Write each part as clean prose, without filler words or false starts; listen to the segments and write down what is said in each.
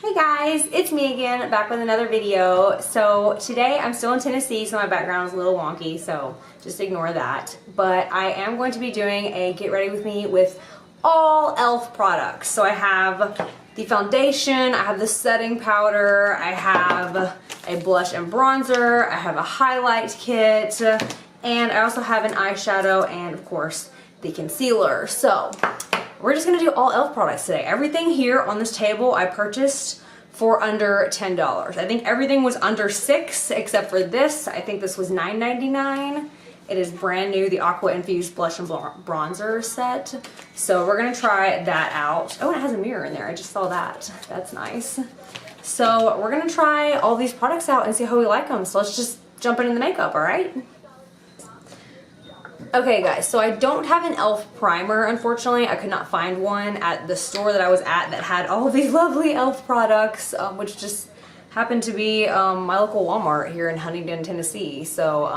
Hey guys, it's me again, back with another video. So today I'm still in Tennessee, so my background is a little wonky, so just ignore that. But I am going to be doing a get ready with me with all e.l.f. products. So I have the foundation, I have the setting powder, I have a blush and bronzer, I have a highlight kit, and I also have an eyeshadow and of course the concealer. So we're just gonna do all e.l.f. products today. Everything here on this table I purchased for under $10. I think everything was under $6 except for this. I think this was $9.99. It is brand new, the Aqua Infused Blush and Bronzer set. So we're gonna try that out. Oh, and it has a mirror in there. I just saw that. That's nice. So we're gonna try all these products out and see how we like them. So let's just jump into the makeup, all right? Okay guys, so I don't have an e.l.f. primer, unfortunately. I could not find one at the store that I was at that had all of these lovely e.l.f. products, which just happened to be my local Walmart here in Huntington, Tennessee. So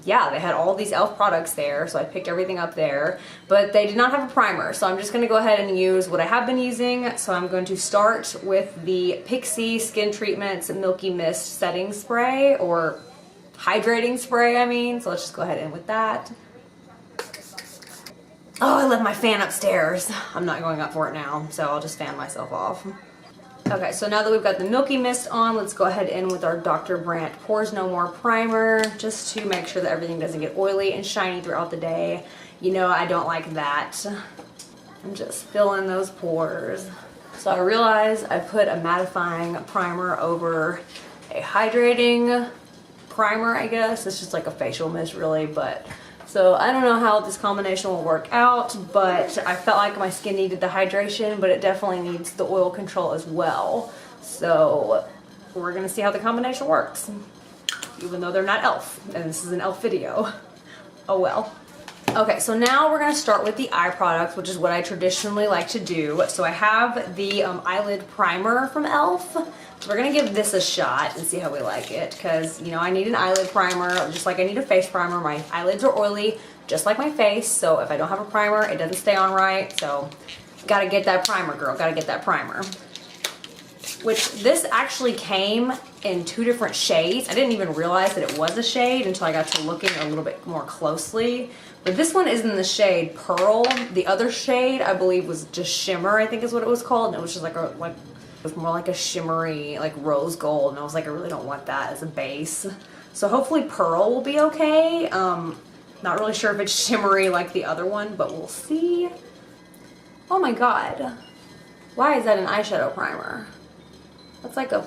yeah, they had all these e.l.f. products there, so I picked everything up there. But they did not have a primer, so I'm just going to go ahead and use what I have been using. So I'm going to start with the Pixi Skin Treatments Milky Mist Setting Spray, or Hydrating Spray, I mean. So let's just go ahead and with that. Oh, I left my fan upstairs. I'm not going up for it now, so I'll just fan myself off. Okay, so now that we've got the Milky Mist on, let's go ahead in with our Dr. Brandt Pores No More Primer, just to make sure that everything doesn't get oily and shiny throughout the day. You know I don't like that. I'm just filling those pores. So I realize I put a mattifying primer over a hydrating primer, I guess. It's just like a facial mist, really, but so I don't know how this combination will work out, but I felt like my skin needed the hydration, but it definitely needs the oil control as well. So we're gonna see how the combination works, even though they're not e.l.f. and this is an e.l.f. video. Oh well. Okay, so now we're gonna start with the eye products, which is what I traditionally like to do. So I have the eyelid primer from e.l.f. So we're gonna give this a shot and see how we like it, because you know I need an eyelid primer just like I need a face primer. My eyelids are oily just like my face, so if I don't have a primer it doesn't stay on right. So gotta get that primer, girl, gotta get that primer. Which this actually came in 2 different shades. I didn't even realize that it was a shade until I got to looking a little bit more closely. But this one is in the shade Pearl. The other shade I believe was just Shimmer, I think is what it was called, and it was just like it was more like a shimmery, like rose gold, and I was like, I really don't want that as a base. So hopefully Pearl will be okay. Not really sure if it's shimmery like the other one, but we'll see. Oh my god. Why is that an eyeshadow primer? That's like a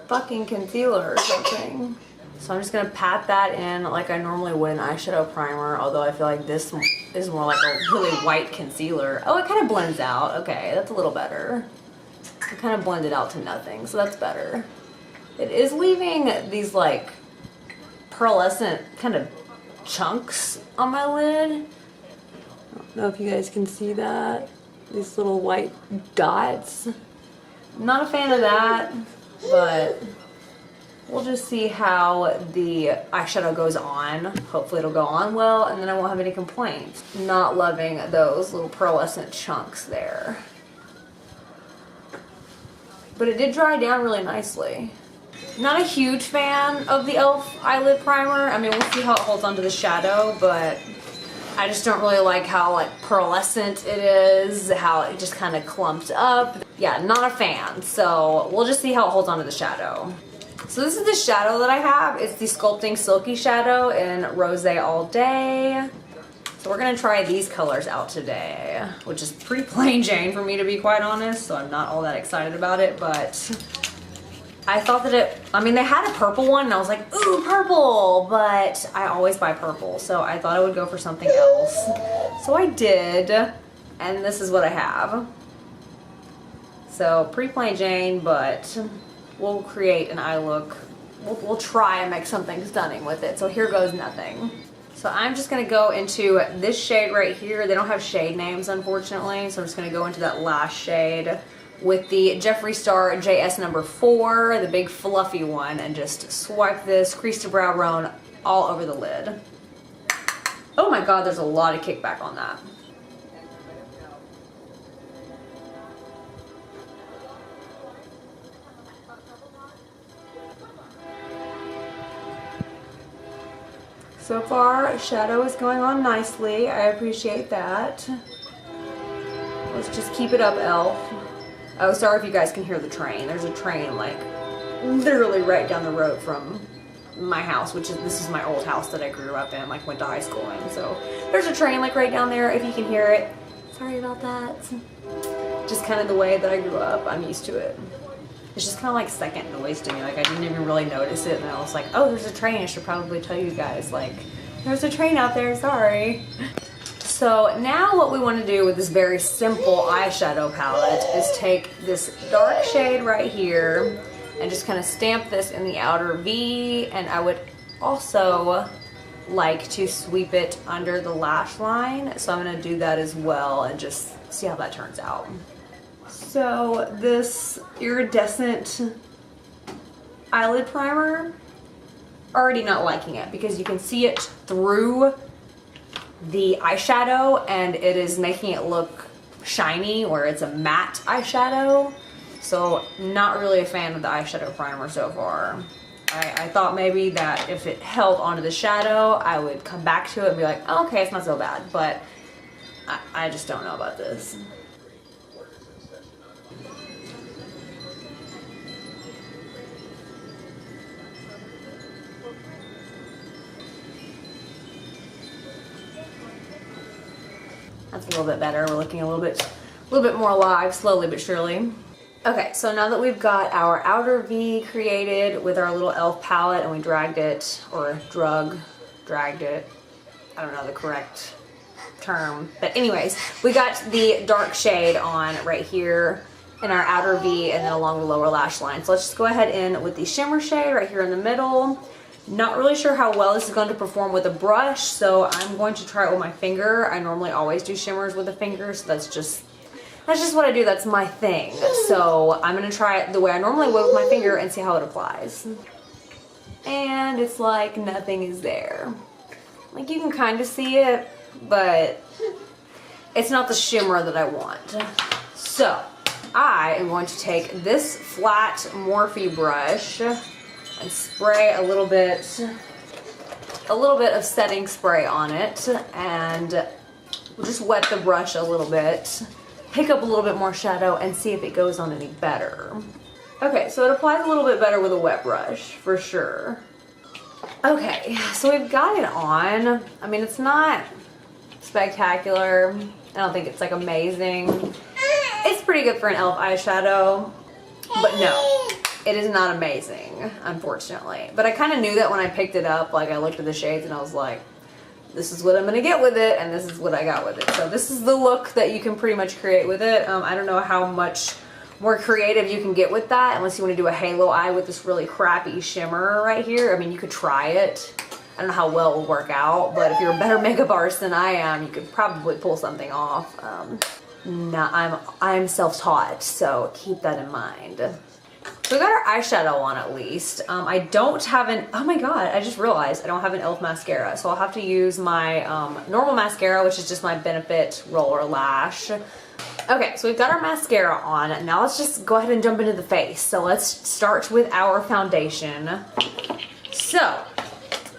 fucking concealer or something. So I'm just gonna pat that in like I normally would an eyeshadow primer, although I feel like this is more like a really white concealer. Oh, it kind of blends out. Okay, that's a little better. It kind of blended out to nothing, so that's better. It is leaving these like pearlescent kind of chunks on my lid. I don't know if you guys can see that. These little white dots. I'm not a fan of that, but we'll just see how the eyeshadow goes on. Hopefully it'll go on well, and then I won't have any complaints. Not loving those little pearlescent chunks there. But it did dry down really nicely. Not a huge fan of the e.l.f. eyelid primer. I mean, we'll see how it holds onto the shadow, but I just don't really like how like pearlescent it is, how it just kind of clumped up. Yeah, not a fan. So we'll just see how it holds onto the shadow. So this is the shadow that I have. It's the Sculpting Silky Shadow in Rose All Day. So we're gonna try these colors out today, which is pretty plain Jane for me, to be quite honest, so I'm not all that excited about it, but I thought that I mean, they had a purple one and I was like, ooh, purple, but I always buy purple, so I thought I would go for something else. So I did, and this is what I have. So pretty plain Jane, but we'll create an eye look. We'll try and make something stunning with it. So here goes nothing. So I'm just gonna go into this shade right here. They don't have shade names, unfortunately, so I'm just gonna go into that last shade with the Jeffree Star JS number 4, the big fluffy one, and just swipe this crease to brow bone all over the lid. Oh my god, there's a lot of kickback on that. So far, shadow is going on nicely. I appreciate that. Let's just keep it up, e.l.f. Oh, sorry if you guys can hear the train. There's a train like literally right down the road from my house, this is my old house that I grew up in, like went to high school in. So there's a train like right down there if you can hear it. Sorry about that. Just kind of the way that I grew up. I'm used to it. It's just kind of like second noise to me. Like I didn't even really notice it, and I was like, oh, there's a train. I should probably tell you guys, like, there's a train out there, sorry. So now what we want to do with this very simple eyeshadow palette is take this dark shade right here and just kind of stamp this in the outer V, and I would also like to sweep it under the lash line. So I'm going to do that as well and just see how that turns out. So this iridescent eyelid primer, already not liking it because you can see it through the eyeshadow and it is making it look shiny where it's a matte eyeshadow. So not really a fan of the eyeshadow primer so far. I thought maybe that if it held onto the shadow, I would come back to it and be like, oh, okay, it's not so bad, but I just don't know about this. That's a little bit better. We're looking a little bit more alive, slowly but surely. Okay, so now that we've got our outer V created with our little e.l.f. palette and we dragged it, or dragged it, I don't know the correct term, but anyways, we got the dark shade on right here in our outer V and then along the lower lash line. So let's just go ahead in with the shimmer shade right here in the middle. Not really sure how well this is going to perform with a brush, so I'm going to try it with my finger. I normally always do shimmers with a finger, so that's just what I do. That's my thing. So I'm going to try it the way I normally would with my finger and see how it applies. And it's like nothing is there. Like you can kind of see it, but it's not the shimmer that I want. So I am going to take this flat Morphe brush and spray a little bit of setting spray on it, and we'll just wet the brush a little bit, pick up a little bit more shadow, and see if it goes on any better. Okay, so it applies a little bit better with a wet brush, for sure. Okay, so we've got it on. I mean, it's not spectacular. I don't think it's like amazing. It's pretty good for an e.l.f. eyeshadow, but no, it is not amazing, unfortunately. But I kind of knew that when I picked it up. Like I looked at the shades and I was like, this is what I'm gonna get with it, and this is what I got with it. So this is the look that you can pretty much create with it. I don't know how much more creative you can get with that unless you want to do a halo eye with this really crappy shimmer right here. I mean, you could try it. I don't know how well it will work out, but if you're a better makeup artist than I am, you could probably pull something off. I'm self-taught, so keep that in mind. So we got our eyeshadow on at least. I don't have an, oh my god, I just realized I don't have an e.l.f. mascara. So I'll have to use my normal mascara, which is just my Benefit Roller Lash. Okay, so we've got our mascara on. Now let's just go ahead and jump into the face. So let's start with our foundation. So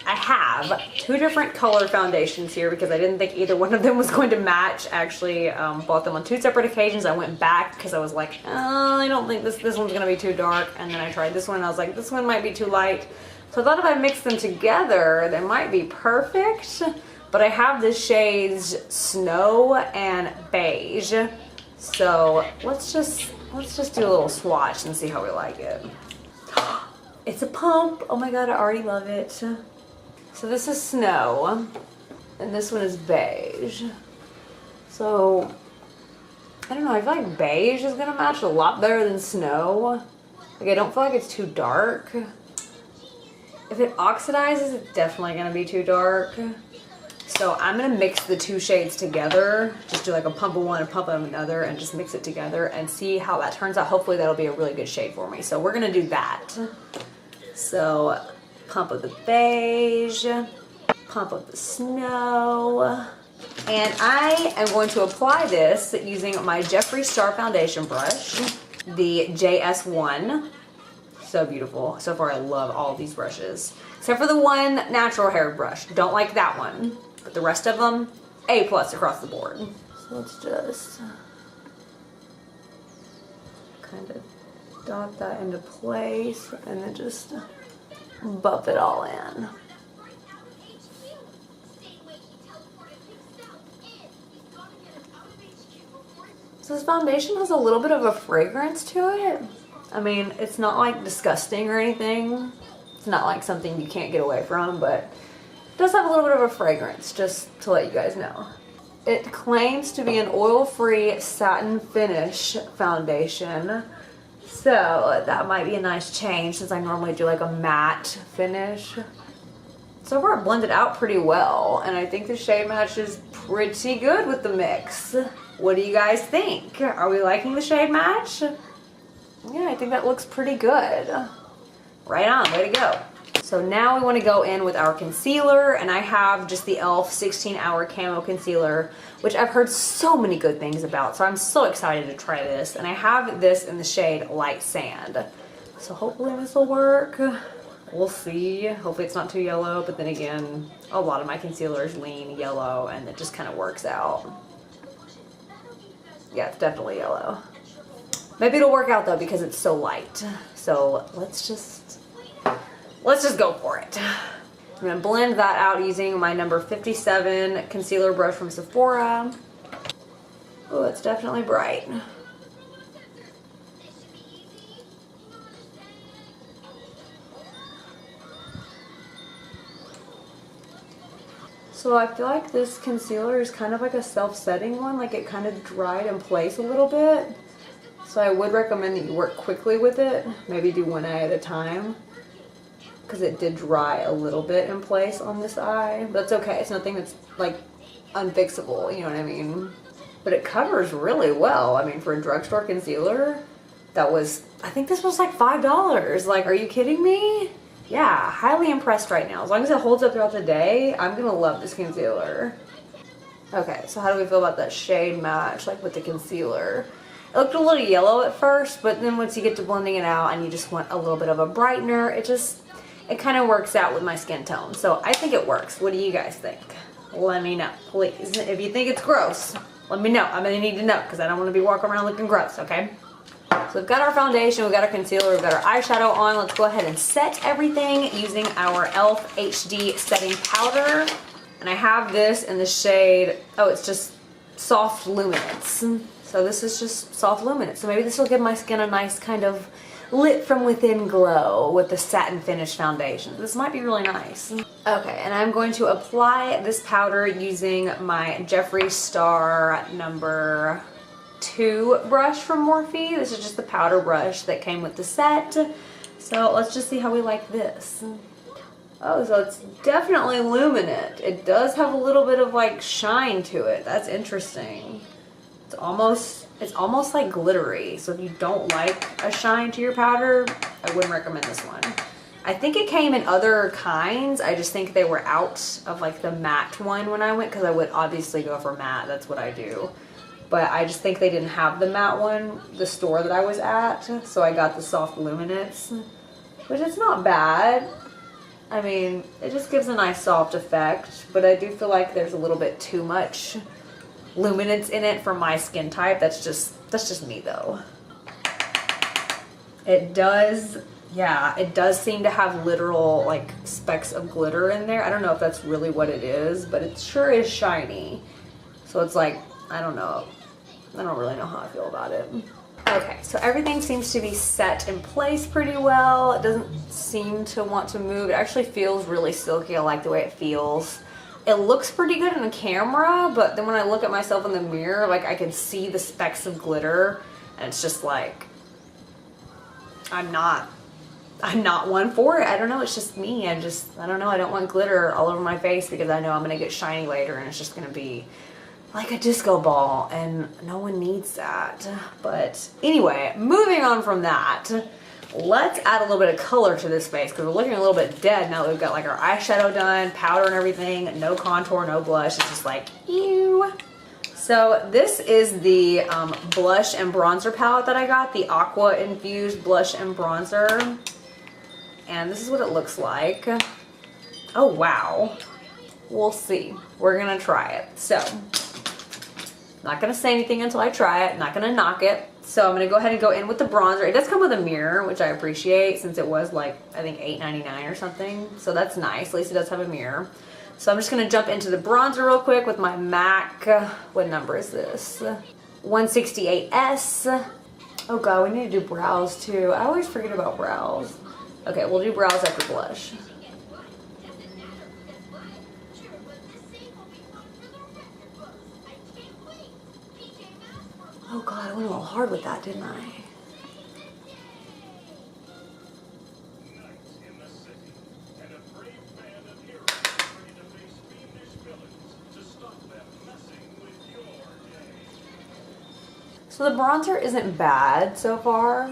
I have two different color foundations here because I didn't think either one of them was going to match. Actually, bought them on two separate occasions. I went back because I was like, oh, I don't think this one's gonna be too dark. And then I tried this one and I was like, this one might be too light. So I thought if I mix them together, they might be perfect. But I have the shades Snow and Beige. So let's just do a little swatch and see how we like it. It's a pump. Oh my god, I already love it. So this is Snow, and this one is Beige. So, I don't know, I feel like Beige is gonna match a lot better than Snow. Like, I don't feel like it's too dark. If it oxidizes, it's definitely gonna be too dark. So I'm gonna mix the two shades together. Just do like a pump of one, a pump of another, and just mix it together and see how that turns out. Hopefully that'll be a really good shade for me. So we're gonna do that. So, pump of the Beige, pump of the Snow, and I am going to apply this using my Jeffree Star foundation brush, the JS1. So beautiful. So far I love all of these brushes. Except for the one natural hair brush. Don't like that one. But the rest of them, A+ across the board. So let's just kind of dot that into place and then just buff it all in. So this foundation has a little bit of a fragrance to it. I mean, it's not like disgusting or anything. It's not like something you can't get away from, but it does have a little bit of a fragrance, just to let you guys know. It claims to be an oil-free satin finish foundation. So that might be a nice change since I normally do like a matte finish. So far it blended out pretty well, and I think the shade match is pretty good with the mix. What do you guys think? Are we liking the shade match? Yeah, I think that looks pretty good. Right on, way to go. So now we want to go in with our concealer, and I have just the e.l.f. 16-hour camo concealer, which I've heard so many good things about, so I'm so excited to try this. And I have this in the shade Light Sand. So hopefully this will work. We'll see. Hopefully it's not too yellow, but then again, a lot of my concealers lean yellow, and it just kind of works out. Yeah, it's definitely yellow. Maybe it'll work out though because it's so light. So let's just go for it. I'm gonna blend that out using my number 57 concealer brush from Sephora. Oh, it's definitely bright. So I feel like this concealer is kind of like a self-setting one, like it kind of dried in place a little bit. So I would recommend that you work quickly with it, maybe do one eye at a time, because it did dry a little bit in place on this eye. But it's okay, it's nothing that's like unfixable, you know what I mean? But it covers really well. I mean, for a drugstore concealer, that was, I think this was like $5. Like, are you kidding me? Yeah, highly impressed right now. As long as it holds up throughout the day, I'm gonna love this concealer. Okay, so how do we feel about that shade match, like with the concealer? It looked a little yellow at first, but then once you get to blending it out and you just want a little bit of a brightener, it kind of works out with my skin tone. So I think it works. What do you guys think? Let me know, please. If you think it's gross, let me know. I'm gonna need to know because I don't want to be walking around looking gross, okay? So we've got our foundation, we've got our concealer, we've got our eyeshadow on. Let's go ahead and set everything using our e.l.f. HD setting powder. And I have this in the shade, oh, it's just Soft Luminance. So this is just Soft Luminance. So maybe this will give my skin a nice kind of lit from within glow with the satin finish foundation. This might be really nice. Okay, and I'm going to apply this powder using my Jeffree Star number 2 brush from Morphe. This is just the powder brush that came with the set. So let's just see how we like this. Oh, so it's definitely luminant. It does have a little bit of like shine to it. That's interesting. It's almost like glittery. So if you don't like a shine to your powder, I wouldn't recommend this one. I think it came in other kinds. I just think they were out of like the matte one when I went, because I would obviously go for matte. That's what I do. But I just think they didn't have the matte one, the store that I was at. So I got the Soft Luminance, which is not bad. I mean, it just gives a nice soft effect, but I do feel like there's a little bit too much luminance in it for my skin type. That's just me though. It does, yeah, it does seem to have literal like specks of glitter in there. I don't know if that's really what it is, but it sure is shiny. So it's like, I don't know. I don't really know how I feel about it. Okay, so everything seems to be set in place pretty well. It doesn't seem to want to move. It actually feels really silky. I like the way it feels. It looks pretty good in the camera, but then when I look at myself in the mirror, like I can see the specks of glitter, and it's just like, I'm not one for it. I don't know, it's just me. I don't know, I don't want glitter all over my face because I know I'm gonna get shiny later and it's just gonna be like a disco ball, and no one needs that. But anyway, moving on from that, let's add a little bit of color to this face because we're looking a little bit dead now that we've got like our eyeshadow done, powder and everything, no contour, no blush. It's just like, ew. So this is the blush and bronzer palette that I got, the Aqua Infused Blush and Bronzer. and this is what it looks like. Oh, wow. We'll see. We're gonna try it. So, not gonna say anything until I try it. Not gonna knock it. So I'm gonna go ahead and go in with the bronzer. It does come with a mirror, which I appreciate since it was like, I think $8.99 or something. So that's nice. At least it does have a mirror. So I'm just gonna jump into the bronzer real quick with my MAC. What number is this? 168S. Oh God, we need to do brows too. I always forget about brows. Okay, we'll do brows after blush. Oh God, I went a little hard with that, didn't I? So the bronzer isn't bad so far.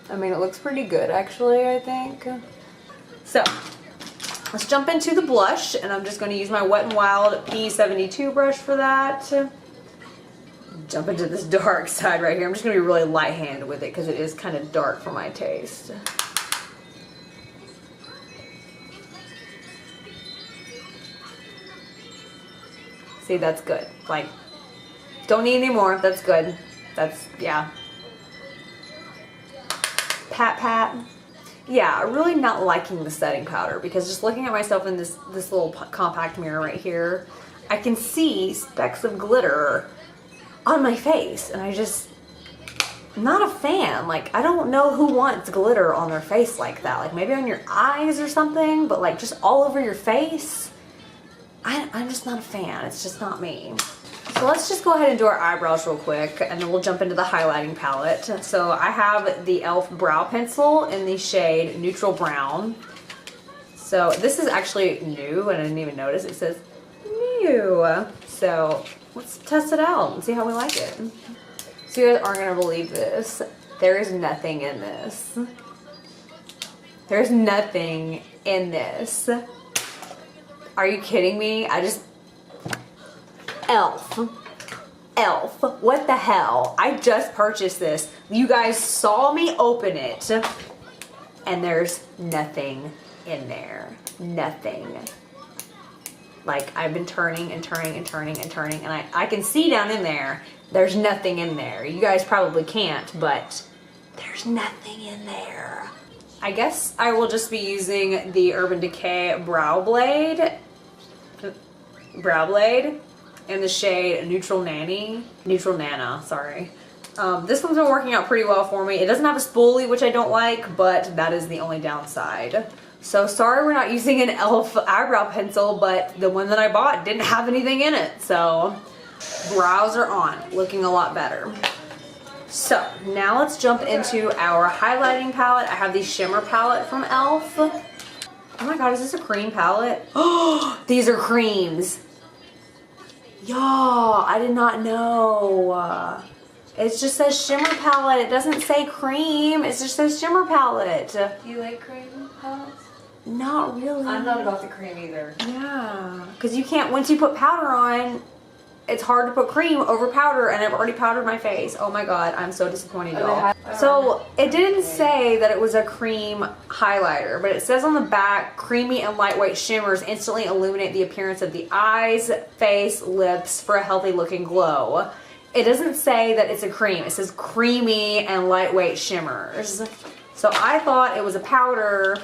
I mean, it looks pretty good actually, I think. So, let's jump into the blush, and I'm just going to use my Wet n Wild P72 brush for that. Jump into this dark side right here. I'm just going to be really light-handed with it because it is kind of dark for my taste. See, that's good. Like, don't need any more. That's good. That's, yeah. Pat, pat. Yeah, really not liking the setting powder because just looking at myself in this little compact mirror right here, I can see specks of glitter on my face, and I'm not a fan. Like, I don't know who wants glitter on their face like that. Like, maybe on your eyes or something, but like just all over your face. I'm just not a fan. It's just not me. So let's just go ahead and do our eyebrows real quick, and then we'll jump into the highlighting palette. So I have the e.l.f. brow pencil in the shade Neutral Brown. So this is actually new, and I didn't even notice. It says new. So let's test it out and see how we like it. So you guys aren't gonna believe this. There is nothing in this. There's nothing in this. Are you kidding me? e.l.f. What the hell? I just purchased this. You guys saw me open it, and there's nothing in there. Nothing. Like, I've been turning and turning and turning and turning, and I can see down in there, there's nothing in there. You guys probably can't, but there's nothing in there. I guess I will just be using the Urban Decay Brow Blade in the shade Neutral Nana, sorry. This one's been working out pretty well for me. It doesn't have a spoolie, which I don't like, but that is the only downside. So sorry we're not using an e.l.f. eyebrow pencil, but the one that I bought didn't have anything in it. So brows are on, looking a lot better. So now let's jump into our highlighting palette. I have the shimmer palette from e.l.f. Oh my God, is this a cream palette? Oh, these are creams. Y'all, I did not know. It just says shimmer palette. It doesn't say cream. It just says shimmer palette. Do you like cream palettes? Not really. I'm not about the cream either. Yeah, because you can't, once you put powder on, it's hard to put cream over powder, and I've already powdered my face. Oh my God, I'm so disappointed, y'all. So it didn't say that it was a cream highlighter, but it says on the back, creamy and lightweight shimmers instantly illuminate the appearance of the eyes, face, lips for a healthy looking glow. It doesn't say that it's a cream. It says creamy and lightweight shimmers. So I thought it was a powder.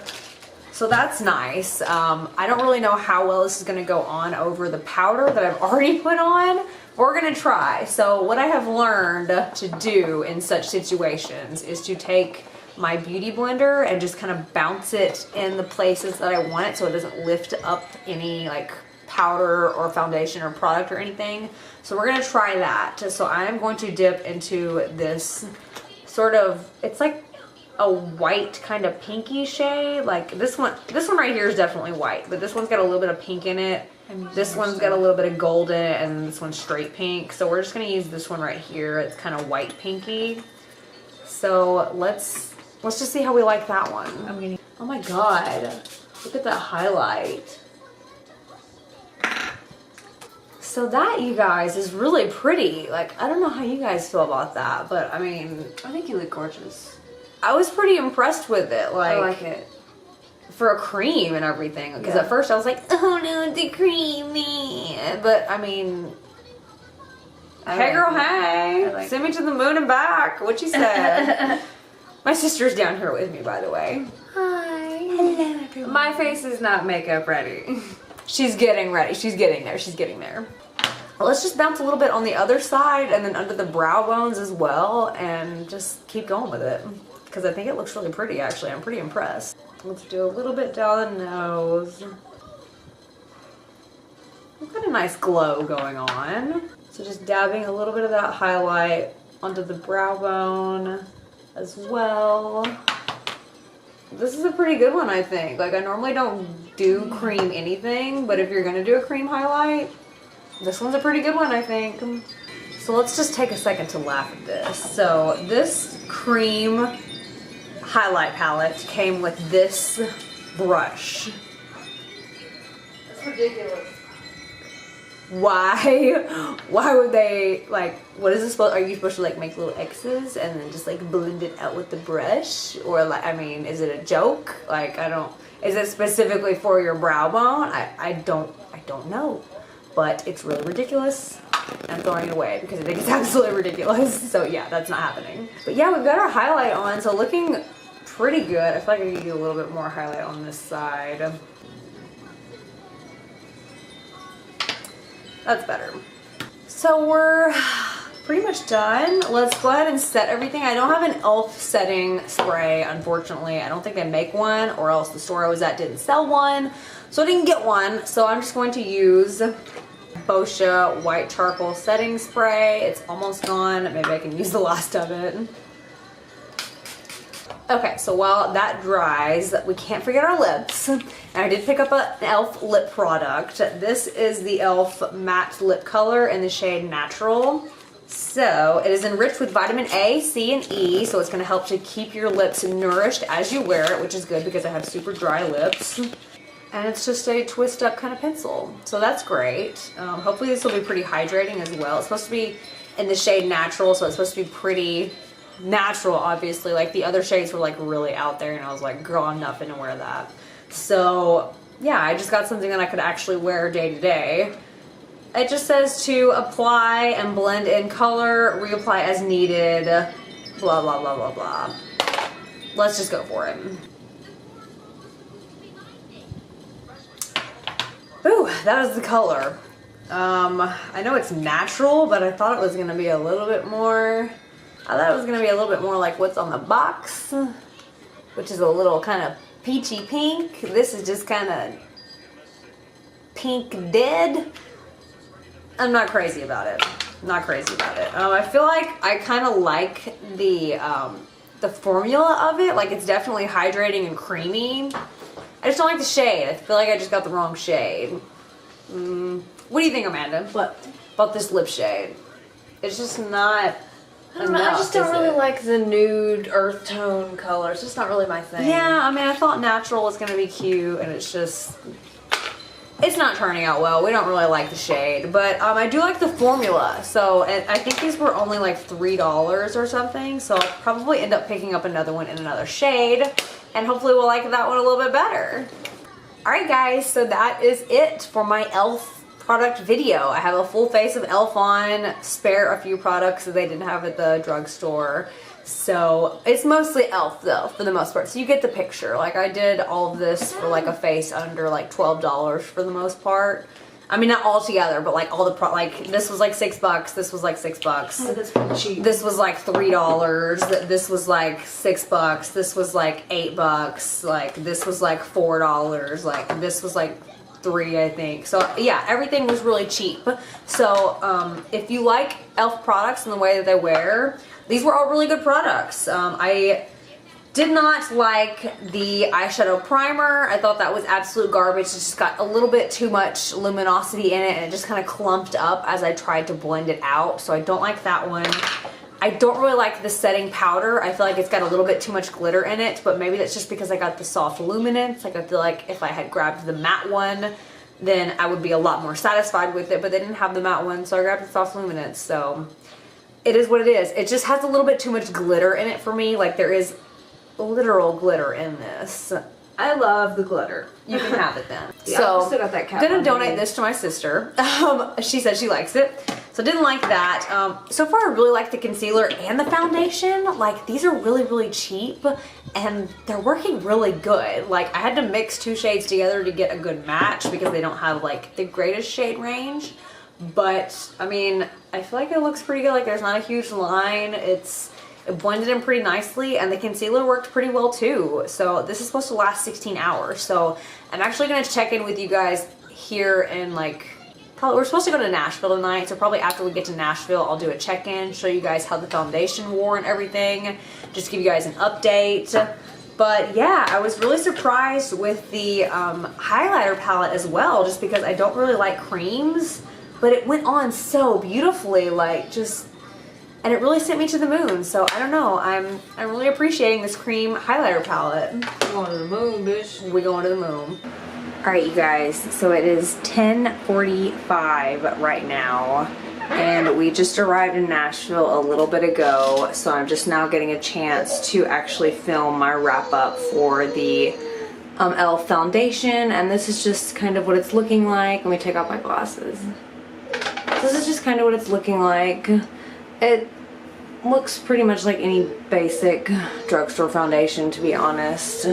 So that's nice. I don't really know how well this is going to go on over the powder that I've already put on. We're going to try. So what I have learned to do in such situations is to take my beauty blender and just kind of bounce it in the places that I want it so it doesn't lift up any like powder or foundation or product or anything. So we're going to try that. So I'm going to dip into this sort of, it's like a white kind of pinky shade. Like this one right here is definitely white, but this one's got a little bit of pink in it. This one's got a little bit of gold in it, and this one's straight pink. So we're just gonna use this one right here. It's kind of white pinky. So let's just see how we like that one. Oh my God, look at that highlight. So that, you guys, is really pretty. Like, I don't know how you guys feel about that, but I mean, I think you look gorgeous. I was pretty impressed with it. Like, I like it. for a cream and everything. Because Yeah. at first I was like, oh no, it's creamy. But I mean, hey girl, hey. Send me to the moon and back. What you said. My sister's down here with me, by the way. Hi. Hello, everyone. My face is not makeup ready. She's getting ready. She's getting there. She's getting there. Let's just bounce a little bit on the other side and then under the brow bones as well and just keep going with it. Because I think it looks really pretty, actually. I'm pretty impressed. Let's do a little bit down the nose. We've got a nice glow going on. So just dabbing a little bit of that highlight onto the brow bone as well. This is a pretty good one, I think. Like, I normally don't do cream anything, but if you're gonna do a cream highlight, this one's a pretty good one, I think. So let's just take a second to laugh at this. So this cream highlight palette came with this brush. That's ridiculous. Why would they, like, what is this supposed, are you supposed to like make little X's and then just like blend it out with the brush? Or like, I mean, is it a joke? Like, I don't, is it specifically for your brow bone? I don't know, but it's really ridiculous. I'm throwing it away because I think it's absolutely ridiculous. So yeah, that's not happening. But yeah, we've got our highlight on, so looking pretty good. I feel like I could get a little bit more highlight on this side. That's better. So we're pretty much done. Let's go ahead and set everything. I don't have an e.l.f. setting spray, unfortunately. I don't think they make one, or else the store I was at didn't sell one. So I didn't get one. So I'm just going to use Boscia white charcoal setting spray. It's almost gone. Maybe I can use the last of it. Okay, so while that dries, we can't forget our lips. And I did pick up an e.l.f. lip product. This is the e.l.f. matte lip color in the shade Natural. So it is enriched with vitamin A, C, and E, so it's going to help to keep your lips nourished as you wear it, which is good because I have super dry lips. And it's just a twist up kind of pencil, so that's great. Hopefully this will be pretty hydrating as well. It's supposed to be in the shade Natural, so it's supposed to be pretty natural, obviously. Like the other shades were like really out there, and I was like, girl, I'm not gonna wear that. So yeah, I just got something that I could actually wear day to day. It just says to apply and blend in color, reapply as needed, blah, blah, blah, blah, blah. Let's just go for it. Ooh, that is the color. I know it's natural, but I thought it was gonna be a little bit more, I thought it was gonna be a little bit more like what's on the box, which is a little kind of peachy pink. This is just kind of pink dead. I'm not crazy about it. Not crazy about it. I feel like I kind of like the formula of it. Like it's definitely hydrating and creamy. I just don't like the shade. I feel like I just got the wrong shade. What do you think, Amanda? What? About this lip shade? It's just not I don't know, I just don't really like the nude earth tone color. It's just not really my thing. Yeah, I mean, I thought Natural was going to be cute, and it's just, it's not turning out well. We don't really like the shade, but I do like the formula. So, and I think these were only like $3 or something, so I'll probably end up picking up another one in another shade, and hopefully we'll like that one a little bit better. Alright guys, so that is it for my e.l.f. product video. I have a full face of e.l.f. on, spare a few products that they didn't have at the drugstore. So it's mostly e.l.f. though, for the most part. So you get the picture. Like I did all of this for like a face under like $12 for the most part. I mean, not all together, but like all the like this was like $6. This was like $6. Oh, that's pretty cheap. This was like $3. This was like $6. This was like $8. Like this was like $4. Like this was like $3, I think. So yeah, everything was really cheap. So if you like e.l.f. products and the way that they wear, these were all really good products. I did not like the eyeshadow primer. I thought that was absolute garbage. It just got a little bit too much luminosity in it, and it just kind of clumped up as I tried to blend it out. So I don't like that one. I don't really like the setting powder. I feel like it's got a little bit too much glitter in it, but maybe that's just because I got the soft luminance. Like I feel like if I had grabbed the matte one, then I would be a lot more satisfied with it, but they didn't have the matte one, so I grabbed the soft luminance. So it is what it is. It just has a little bit too much glitter in it for me. Like there is literal glitter in this. I love the glitter. You can have it then. Yeah, So, I still got that cap gonna on donate me. this to my sister. She said she likes it. So didn't like that. So far I really like the concealer and the foundation. Like these are really, really cheap and they're working really good. Like I had to mix 2 shades together to get a good match because they don't have like the greatest shade range. But I mean, I feel like it looks pretty good. Like there's not a huge line. It blended in pretty nicely and the concealer worked pretty well too. So this is supposed to last 16 hours. So I'm actually gonna check in with you guys here in like, probably, we're supposed to go to Nashville tonight. So probably after we get to Nashville, I'll do a check-in, show you guys how the foundation wore and everything. Just give you guys an update. But yeah, I was really surprised with the highlighter palette as well, just because I don't really like creams, but it went on so beautifully, like just, and it really sent me to the moon. So I don't know, I'm really appreciating this cream highlighter palette. Going to the moon, bitch. We going to the moon. All right, you guys, so it is 10:45 right now, and we just arrived in Nashville a little bit ago, so I'm just now getting a chance to actually film my wrap up for the e.l.f. foundation, and this is just kind of what it's looking like. Let me take off my glasses. This is just kind of what it's looking like. It looks pretty much like any basic drugstore foundation, to be honest.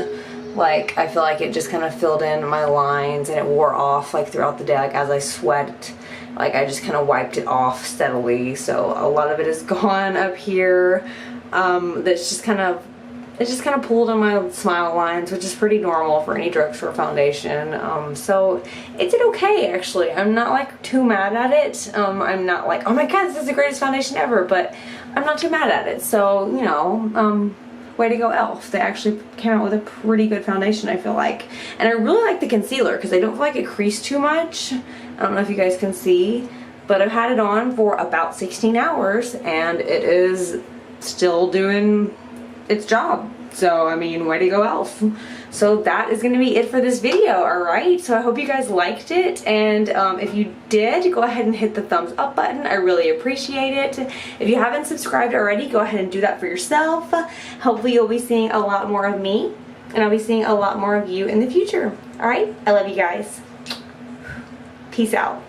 Like, I feel like it just kind of filled in my lines and it wore off like throughout the day, like as I sweat. Like I just kind of wiped it off steadily, so a lot of it is gone up here. It's just kind of pulled on my smile lines, which is pretty normal for any drugstore foundation. So it did okay, actually. I'm not like too mad at it. I'm not like, oh my god, this is the greatest foundation ever, but I'm not too mad at it. So, you know, way to go e.l.f. They actually came out with a pretty good foundation, I feel like. And I really like the concealer because I don't feel like it creased too much. I don't know if you guys can see, but I've had it on for about 16 hours and it is still doing its job. So, I mean, way to go e.l.f. So that is going to be it for this video, alright? So I hope you guys liked it, and if you did, go ahead and hit the thumbs up button. I really appreciate it. If you haven't subscribed already, go ahead and do that for yourself. Hopefully you'll be seeing a lot more of me, and I'll be seeing a lot more of you in the future. Alright? I love you guys. Peace out.